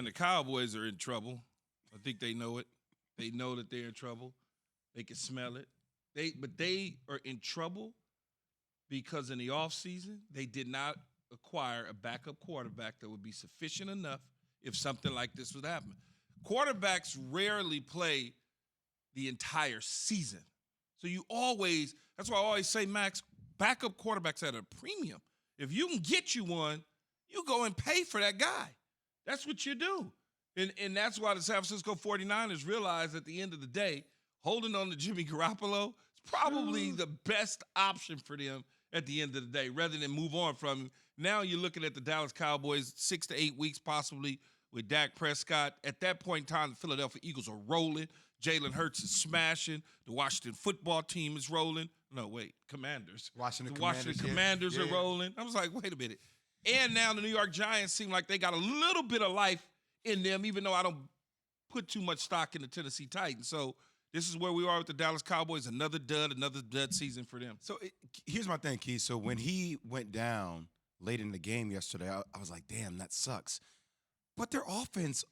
And the Cowboys are in trouble. I think they know it. They know that they're in trouble. They can smell it. But they are in trouble because in the offseason, they did not acquire a backup quarterback that would be sufficient enough if something like this would happen. Quarterbacks rarely play the entire season. So that's why I always say, Max, backup quarterbacks at a premium. If you can get you one, you go and pay for that guy. That's what you do. And that's why the San Francisco 49ers realized at the end of the day, holding on to Jimmy Garoppolo is probably the best option for them at the end of the day, rather than move on from him. Now you're looking at the Dallas Cowboys 6 to 8 weeks possibly with Dak Prescott. At that point in time, the Philadelphia Eagles are rolling. Jalen Hurts is smashing. The Washington football team is rolling. No, wait, Commanders. The Washington Commanders are rolling. I was like, wait a minute. And now the New York Giants seem like they got a little bit of life in them, even though I don't put too much stock in the Tennessee Titans. So this is where we are with the Dallas Cowboys. Another dud season for them. So here's my thing, Keith. So when he went down late in the game yesterday, I was like, damn, that sucks. But their offense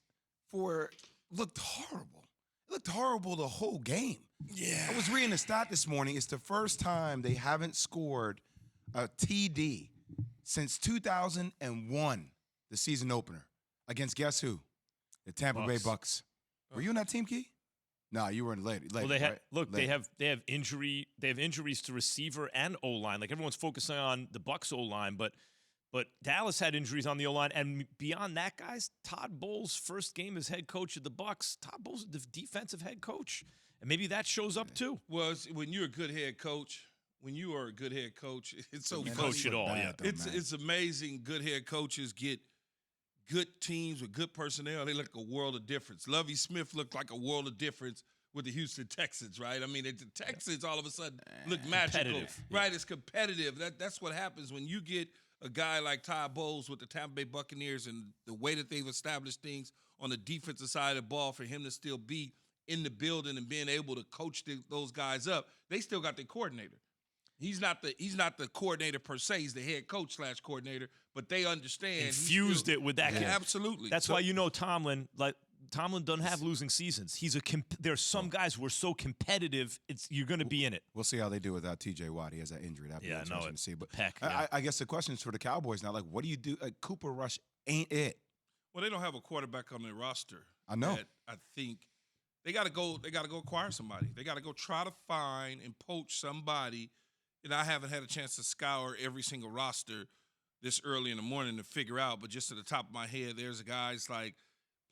looked horrible. It looked horrible the whole game. Yeah. I was reading the stat this morning. It's the first time they haven't scored a TD since 2001, the season opener, against guess who? The Tampa Bay Bucks. Were you in that team, Key? No, you weren't late. Well, they right? have injuries to receiver and O-line. Like everyone's focusing on the Bucks O-line, but Dallas had injuries on the O-line, and beyond that, guys, Todd Bowles' first game as head coach of the Bucks. Todd Bowles is the defensive head coach, and maybe that shows up too. Well, when you're a good head coach, it's so you funny. coach it all. Yeah, it's amazing. Good head coaches get good teams with good personnel. They look a world of difference. Lovie Smith looked like a world of difference with the Houston Texans, right? I mean, the Texans all of a sudden look magical, right? It's competitive. That's what happens when you get a guy like Todd Bowles with the Tampa Bay Buccaneers and the way that they've established things on the defensive side of the ball for him to still be in the building and being able to coach those guys up. They still got their coordinator. He's not the coordinator per se. He's the head coach / coordinator, but they understand. Infused it with that kid. Absolutely. That's why Tomlin, Tomlin doesn't have losing seasons. There's some guys who are so competitive, you're going to be in it. We'll see how they do without T.J. Watt. He has that injury. That'd be interesting to see. But I guess the question is for the Cowboys now. Like, what do you do? Cooper Rush ain't it. Well, they don't have a quarterback on their roster. I know. I think they got to go. They got to go acquire somebody. They got to go try to find and poach somebody. And I haven't had a chance to scour every single roster this early in the morning to figure out. But just at the top of my head, there's guys like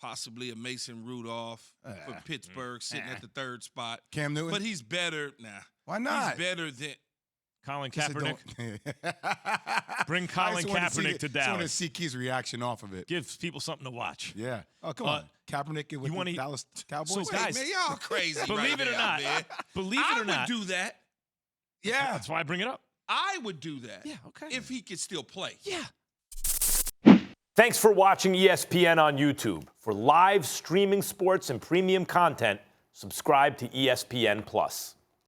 possibly a Mason Rudolph for Pittsburgh sitting at the third spot. Cam Newton? But he's better. Nah. Why not? He's better than Colin Kaepernick. Bring Colin Kaepernick to Dallas. I just want to see Key's reaction off of it. Give people something to watch. Yeah. Oh, come on. Kaepernick with the Dallas Cowboys? So, guys, man, y'all crazy. Believe it or not. Believe it or not. I would do that. Yeah. That's why I bring it up. I would do that. Yeah, okay. If he could still play. Yeah. Thanks for watching ESPN on YouTube. For live streaming sports and premium content, subscribe to ESPN+.